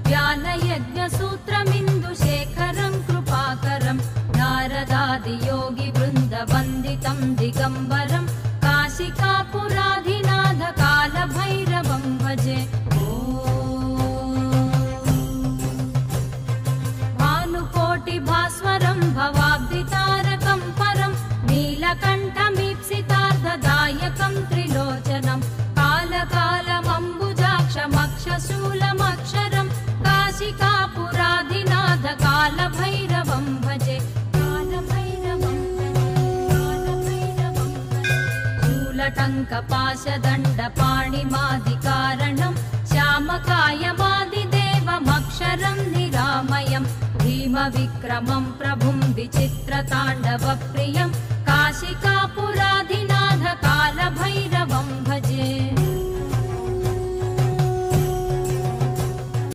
ज्ञानयज्ञसूत्रमिन्दुशेखरं कृपाकरं नारदादियोगिवृन्दवन्दितं दिगम्बरं काशिकापुराधिनाथ कालभैरवं भजे। भानुकोटिभास्वरं भवाब्धितारकं परं नीलकण्ठमीप्सितार्धदायकं त्रिलोचनं कालकालमम्बुजाक्षमक्षशूलमक्षरं काशिकापुराधिनाथ कालभैरवं भजे। शूलटङ्कपाशदण्डपाणिमादिकारणं श्यामकायमादिदेवमक्षरं निरामयं भीमविक्रमं प्रभुं विचित्रताण्डवप्रियं काशिकापुराधिनाथ कालभैरवं